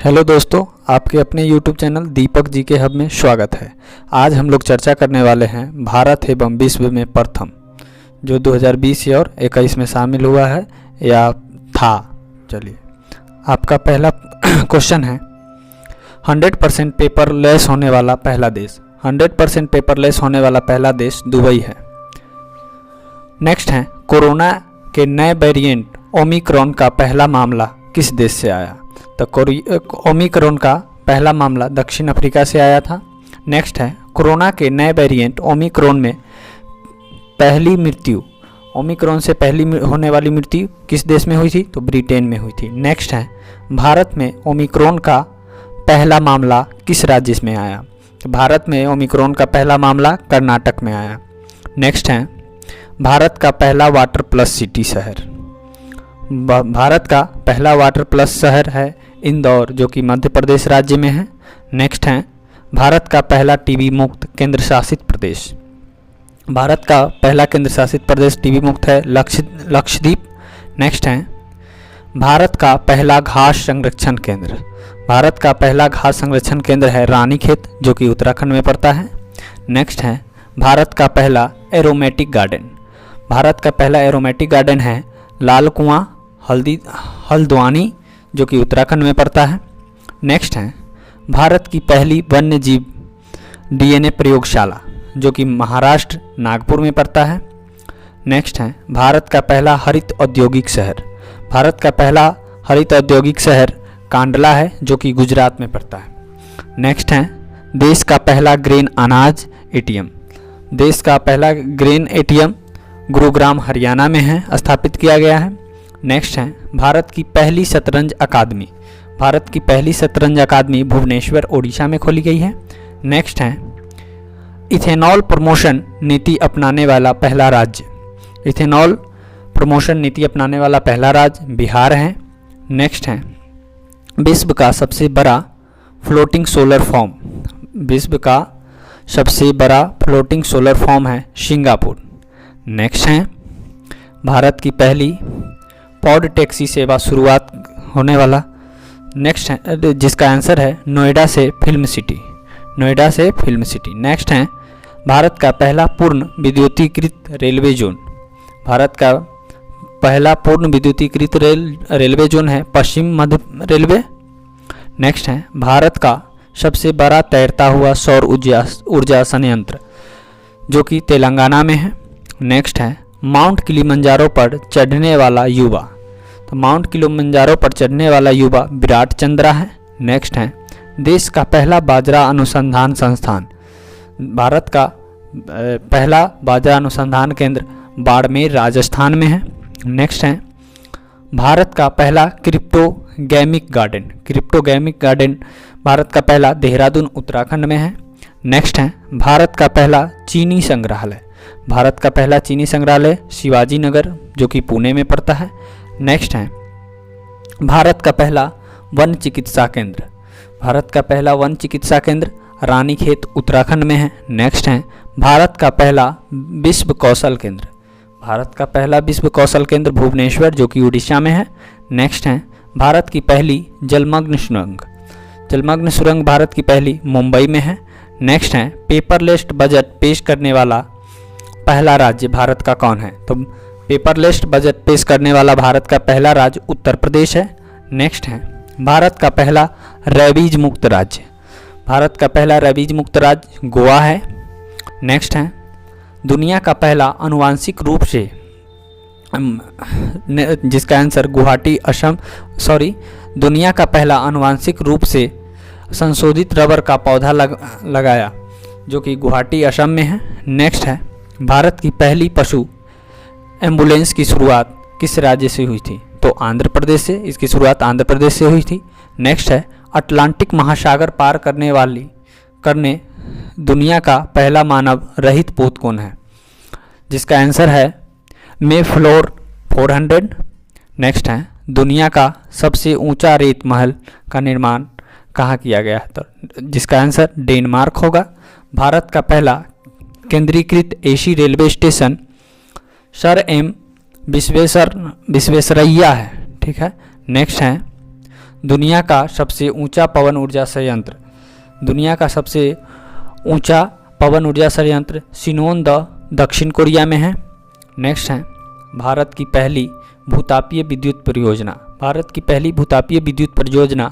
Hello दोस्तों, आपके अपने YouTube चैनल दीपक जी के हब में स्वागत है। आज हम लोग चर्चा करने वाले हैं भारत एवं विश्व में प्रथम, जो 2020 और 21 में शामिल हुआ है या था। चलिए, आपका पहला क्वेश्चन है 100% पेपरलेस होने वाला पहला देश। 100% पेपरलेस होने वाला पहला देश दुबई है। नेक्स्ट है, कोरोना के नए वेरिएंट ओमिक्रॉन का पहला मामला किस देश से आया? तो ओमिक्रॉन का पहला मामला दक्षिण अफ्रीका से आया था। नेक्स्ट है, कोरोना के नए वेरिएंट ओमिक्रॉन में पहली मृत्यु, ओमिक्रॉन से पहली होने वाली मृत्यु किस देश में हुई थी? तो ब्रिटेन में हुई थी। नेक्स्ट है, भारत में ओमिक्रॉन का पहला मामला किस राज्य में आया? तो भारत में ओमिक्रॉन का पहला मामला कर्नाटक में आया। नेक्स्ट है, भारत का पहला वाटर प्लस सिटी शहर। भारत का पहला वाटर प्लस शहर है इंदौर, जो कि मध्य प्रदेश राज्य में है। नेक्स्ट है, भारत का पहला टीबी मुक्त केंद्र शासित प्रदेश। भारत का पहला केंद्र शासित प्रदेश टीबी मुक्त है लक्षद्वीप। नेक्स्ट है, भारत का पहला घास संरक्षण केंद्र। भारत का पहला घास संरक्षण केंद्र है रानीखेत, जो कि उत्तराखंड में पड़ता है। नेक्स्ट है, भारत का पहला एरोमेटिक गार्डन। भारत का पहला एरोमेटिक गार्डन है लाल कुआं हल्द्वानी, जो कि उत्तराखंड में पड़ता है। नेक्स्ट है, भारत की पहली वन्य जीव डीएनए प्रयोगशाला, जो कि महाराष्ट्र नागपुर में पड़ता है। नेक्स्ट है, भारत का पहला हरित औद्योगिक शहर। भारत का पहला हरित औद्योगिक शहर कांडला है, जो कि गुजरात में पड़ता है। नेक्स्ट है, देश का पहला ग्रेन अनाज एटीएम। देश का पहला ग्रेन एटीएम गुरुग्राम हरियाणा में है, स्थापित किया गया है। नेक्स्ट है, भारत की पहली शतरंज अकादमी। भारत की पहली शतरंज अकादमी भुवनेश्वर ओडिशा में खोली गई है। नेक्स्ट है, इथेनॉल प्रमोशन नीति अपनाने वाला पहला राज्य। इथेनॉल प्रमोशन नीति अपनाने वाला पहला राज्य बिहार है। नेक्स्ट है, विश्व का सबसे बड़ा फ्लोटिंग सोलर फॉर्म। विश्व का सबसे बड़ा फ्लोटिंग सोलर फॉर्म है सिंगापुर। नेक्स्ट है, भारत की पहली पॉड टैक्सी सेवा शुरुआत होने वाला। नेक्स्ट है, जिसका आंसर है नोएडा से फिल्म सिटी। नोएडा से फिल्म सिटी। नेक्स्ट है, भारत का पहला पूर्ण विद्युतीकृत रेलवे जोन। भारत का पहला पूर्ण विद्युतीकृत रेलवे जोन है पश्चिम मध्य रेलवे। नेक्स्ट है, भारत का सबसे बड़ा तैरता हुआ सौर ऊर्जा संयंत्र, जो कि तेलंगाना में है। नेक्स्ट है, माउंट किलिमंजारो पर चढ़ने वाला युवा। तो माउंट किलिमंजारो पर चढ़ने वाला युवा विराट चंद्रा है। नेक्स्ट है, देश का पहला बाजरा अनुसंधान संस्थान। भारत का पहला बाजरा अनुसंधान केंद्र बाड़मेर राजस्थान में है। नेक्स्ट है, भारत का पहला क्रिप्टोगैमिक गार्डन। क्रिप्टोगैमिक गार्डन भारत का पहला देहरादून उत्तराखंड में है। नेक्स्ट है, भारत का पहला चीनी संग्रहालय। भारत का पहला चीनी संग्रहालय शिवाजी नगर, जो कि पुणे में पड़ता है। नेक्स्ट है, भारत का पहला वन चिकित्सा केंद्र। भारत का पहला वन चिकित्सा केंद्र रानीखेत उत्तराखंड में है। नेक्स्ट है, भारत का पहला विश्व कौशल केंद्र। भारत का पहला विश्व कौशल केंद्र भुवनेश्वर, जो कि उड़ीसा में है। नेक्स्ट है, भारत की पहली जलमग्न सुरंग। जलमग्न सुरंग भारत की पहली मुंबई में है। नेक्स्ट है, पेपरलेस बजट पेश करने वाला पहला राज्य भारत का कौन है? तो पेपरलेस बजट पेश करने वाला भारत का पहला राज्य उत्तर प्रदेश है। नेक्स्ट है, भारत का पहला रेबीज मुक्त राज्य। भारत का पहला रेबीज मुक्त राज्य गोवा है। नेक्स्ट है, दुनिया का पहला आनुवांशिक रूप से, जिसका आंसर गुवाहाटी असम, दुनिया का पहला आनुवांशिक रूप से संशोधित रबर का पौधा लगाया, जो कि गुवाहाटी असम में है। नेक्स्ट है, भारत की पहली पशु एम्बुलेंस की शुरुआत किस राज्य से हुई थी? तो आंध्र प्रदेश से। इसकी शुरुआत आंध्र प्रदेश से हुई थी। नेक्स्ट है, अटलांटिक महासागर पार करने दुनिया का पहला मानव रहित पोत कौन है? जिसका आंसर है मेफ्लोर 400। नेक्स्ट है, दुनिया का सबसे ऊंचा रेत महल का निर्माण कहाँ किया गया है? तो जिसका आंसर डेनमार्क होगा। भारत का पहला केंद्रीकृत AC railway station Sir M Visvesvaraya है। ठीक है। नेक्स्ट है, दुनिया का सबसे ऊंचा पवन ऊर्जा संयंत्र, दुनिया का सबसे ऊंचा पवन ऊर्जा संयंत्र सिनोन दक्षिण कोरिया में है। नेक्स्ट है भारत की पहली भूतापीय विद्युत परियोजना, भारत की पहली भूतापीय विद्युत परियोजना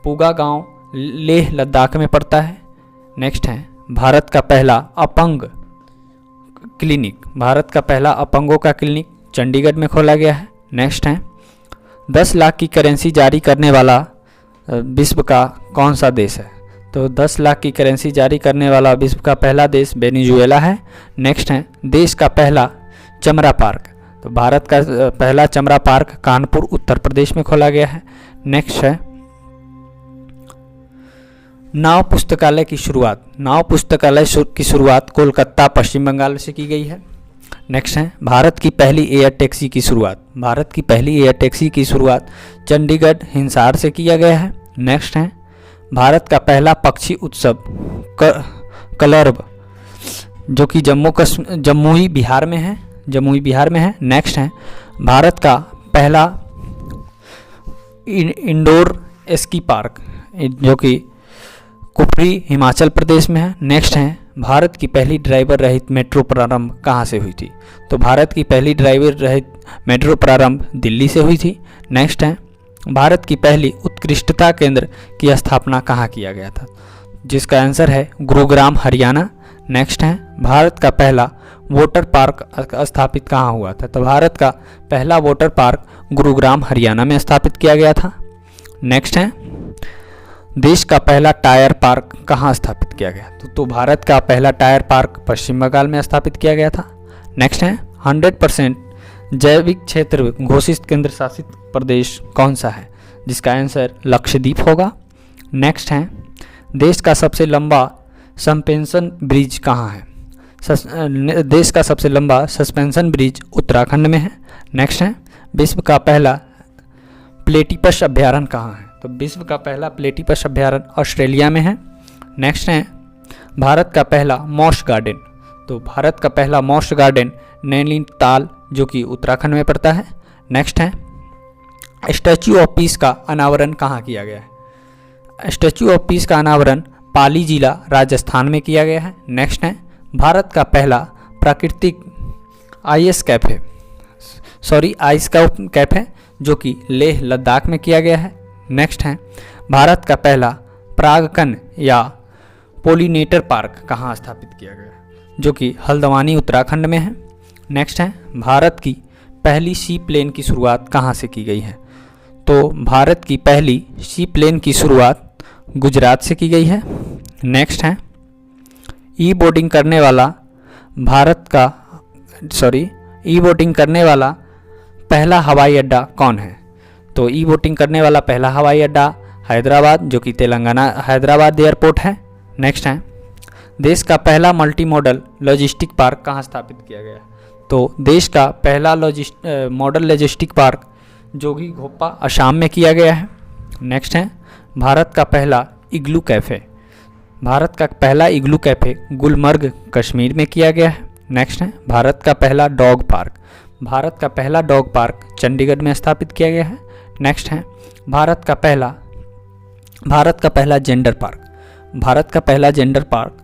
पूगा गांव लेह लद्दाख में पड़ता है। नेक्स्ट है भारत का पहला अपंग क्लिनिक, भारत का पहला अपंगों का क्लिनिक चंडीगढ़ में खोला गया है। नेक्स्ट है 10 लाख की करेंसी जारी करने वाला विश्व का कौन सा देश है? तो 10 लाख की करेंसी जारी करने वाला विश्व का पहला देश वेनेजुएला है। नेक्स्ट है देश का पहला चमड़ा पार्क, तो भारत का पहला चमड़ा पार्क कानपुर उत्तर प्रदेश में खोला गया है। नेक्स्ट है नाव पुस्तकालय की शुरुआत, नाव पुस्तकालय की शुरुआत कोलकाता पश्चिम बंगाल से की गई है। नेक्स्ट है भारत की पहली एयर टैक्सी की शुरुआत, भारत की पहली एयर टैक्सी की शुरुआत चंडीगढ़ हिसार से किया गया है। नेक्स्ट है भारत का पहला पक्षी उत्सव कलरव जो कि जम्मू बिहार में है, जमुई बिहार में है। नेक्स्ट है भारत का पहला इंडोर स्की पार्क जो कि कुफरी हिमाचल प्रदेश में है। नेक्स्ट है भारत की पहली ड्राइवर रहित मेट्रो प्रारंभ कहाँ से हुई थी? तो भारत की पहली ड्राइवर रहित मेट्रो प्रारंभ दिल्ली से हुई थी। नेक्स्ट है भारत की पहली उत्कृष्टता केंद्र की स्थापना कहाँ किया गया था? जिसका आंसर है गुरुग्राम हरियाणा। नेक्स्ट है भारत का पहला वाटर पार्क स्थापित कहाँ हुआ था? तो भारत का पहला वाटर पार्क गुरुग्राम हरियाणा में स्थापित किया गया था। नेक्स्ट है देश का पहला टायर पार्क कहाँ स्थापित किया गया? तो भारत का पहला टायर पार्क पश्चिम बंगाल में स्थापित किया गया था। नेक्स्ट है 100% जैविक क्षेत्र घोषित केंद्र शासित प्रदेश कौन सा है? जिसका आंसर लक्षद्वीप होगा। नेक्स्ट है देश का सबसे लंबा सस्पेंशन ब्रिज कहाँ है? देश का सबसे लंबा सस्पेंशन ब्रिज उत्तराखंड में है। नेक्स्ट है विश्व का पहला प्लेटिपस अभ्यारण्य कहाँ है? तो विश्व का पहला प्लेटिपस अभ्यारण्य ऑस्ट्रेलिया में है। नेक्स्ट है भारत का पहला मॉस गार्डन, तो भारत का पहला मॉस गार्डन नैनीताल जो कि उत्तराखंड में पड़ता है। नेक्स्ट है स्टैच्यू ऑफ पीस का अनावरण कहाँ किया गया है? स्टैच्यू ऑफ पीस का अनावरण पाली जिला राजस्थान में किया गया है। नेक्स्ट है भारत का पहला प्राकृतिक आइस कैफे जो कि लेह लद्दाख में किया गया है। नेक्स्ट है भारत का पहला परागकण या पोलिनेटर पार्क कहाँ स्थापित किया गया है? जो कि हल्द्वानी उत्तराखंड में है। नेक्स्ट है भारत की पहली सी प्लेन की शुरुआत कहाँ से की गई है? तो भारत की पहली सी प्लेन की शुरुआत गुजरात से की गई है। नेक्स्ट है ई बोर्डिंग करने वाला पहला हवाई अड्डा कौन है? तो ई वोटिंग करने वाला पहला हवाई अड्डा हैदराबाद जो कि तेलंगाना हैदराबाद एयरपोर्ट है। नेक्स्ट है देश का पहला मल्टी मॉडल लॉजिस्टिक पार्क कहाँ स्थापित किया गया? तो देश का पहला मॉडल लॉजिस्टिक पार्क जोगी घोपा असम में किया गया है। नेक्स्ट है भारत का पहला इग्लू कैफ़े, भारत का पहला इग्लू कैफ़े गुलमर्ग कश्मीर में किया गया है। नेक्स्ट है भारत का पहला डॉग पार्क, भारत का पहला डॉग पार्क चंडीगढ़ में स्थापित किया गया है। नेक्स्ट है भारत का पहला जेंडर पार्क, भारत का पहला जेंडर पार्क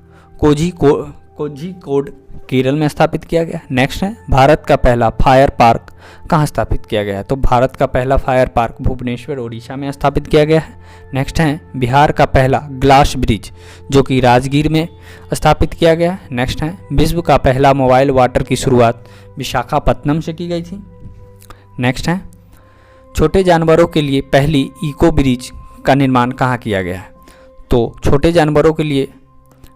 कोझीकोड केरल में स्थापित किया गया। नेक्स्ट है भारत का पहला फायर पार्क कहाँ स्थापित किया गया है? तो भारत का पहला फायर पार्क भुवनेश्वर ओडिशा में स्थापित किया गया है। नेक्स्ट है बिहार का पहला ग्लास ब्रिज जो कि राजगीर में स्थापित किया गया है। नेक्स्ट है विश्व का पहला मोबाइल वाटर की शुरुआत विशाखापत्तनम से की गई थी। नेक्स्ट है छोटे जानवरों के लिए पहली इको ब्रिज का निर्माण कहाँ किया गया है? तो छोटे जानवरों के लिए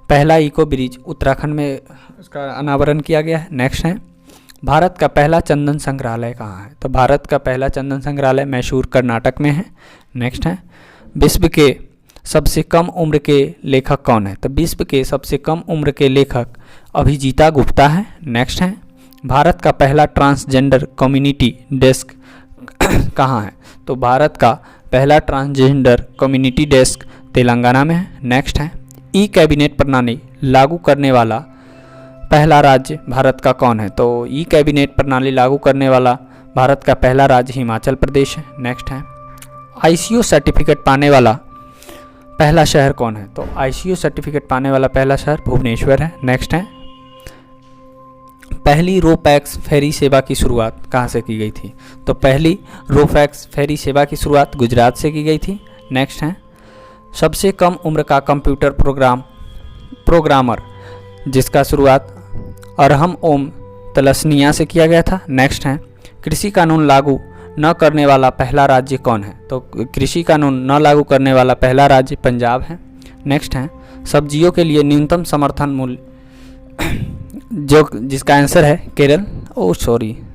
पहला इको ब्रिज उत्तराखंड में उसका अनावरण किया गया है। नेक्स्ट है भारत का पहला चंदन संग्रहालय कहाँ है? तो भारत का पहला चंदन संग्रहालय मैसूर कर्नाटक में है। नेक्स्ट है विश्व के सबसे कम उम्र के लेखक कौन है? तो विश्व के सबसे कम उम्र के लेखक अभिजीता गुप्ता है। नेक्स्ट है भारत का पहला ट्रांसजेंडर कम्युनिटी डेस्क कहाँ है? तो भारत का पहला ट्रांसजेंडर कम्युनिटी डेस्क तेलंगाना में है। नेक्स्ट है ई कैबिनेट प्रणाली लागू करने वाला पहला राज्य भारत का कौन है? तो ई कैबिनेट प्रणाली लागू करने वाला भारत का पहला राज्य हिमाचल प्रदेश है। नेक्स्ट है ICO सर्टिफिकेट पाने वाला पहला शहर कौन है? तो ICO सर्टिफिकेट पाने वाला पहला शहर भुवनेश्वर है। नेक्स्ट है, पहली रो पैक्स फेरी सेवा की शुरुआत कहाँ से की गई थी? तो पहली रो पैक्स फेरी सेवा की शुरुआत गुजरात से की गई थी। नेक्स्ट है, सबसे कम उम्र का कंप्यूटर प्रोग्रामर जिसका शुरुआत अरहम ओम तलस्निया से किया गया था। नेक्स्ट है, कृषि कानून लागू न करने वाला पहला राज्य कौन है? तो कृषि कानून न लागू करने वाला पहला राज्य पंजाब है। नेक्स्ट है, सब्जियों के लिए न्यूनतम समर्थन मूल्य जिसका आंसर है केरल।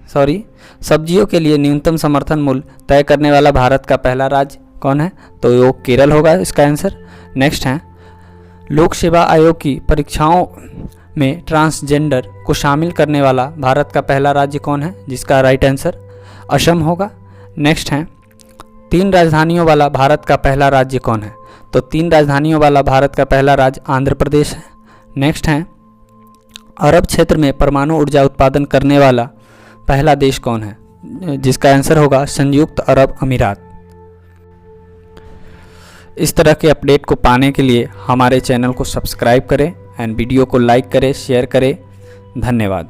सॉरी सब्जियों के लिए न्यूनतम समर्थन मूल्य तय करने वाला भारत का पहला राज्य कौन है? तो वो केरल होगा इसका आंसर। नेक्स्ट है, लोक सेवा आयोग की परीक्षाओं में ट्रांसजेंडर को शामिल करने वाला भारत का पहला राज्य कौन है? जिसका राइट आंसर असम होगा। नेक्स्ट है, 3 राजधानियों वाला भारत का पहला राज्य कौन है? तो 3 राजधानियों वाला भारत का पहला राज्य आंध्र प्रदेश है। नेक्स्ट है, अरब क्षेत्र में परमाणु ऊर्जा उत्पादन करने वाला पहला देश कौन है? जिसका आंसर होगा संयुक्त अरब अमीरात। इस तरह के अपडेट को पाने के लिए हमारे चैनल को सब्सक्राइब करें एंड वीडियो को लाइक करें, शेयर करें। धन्यवाद।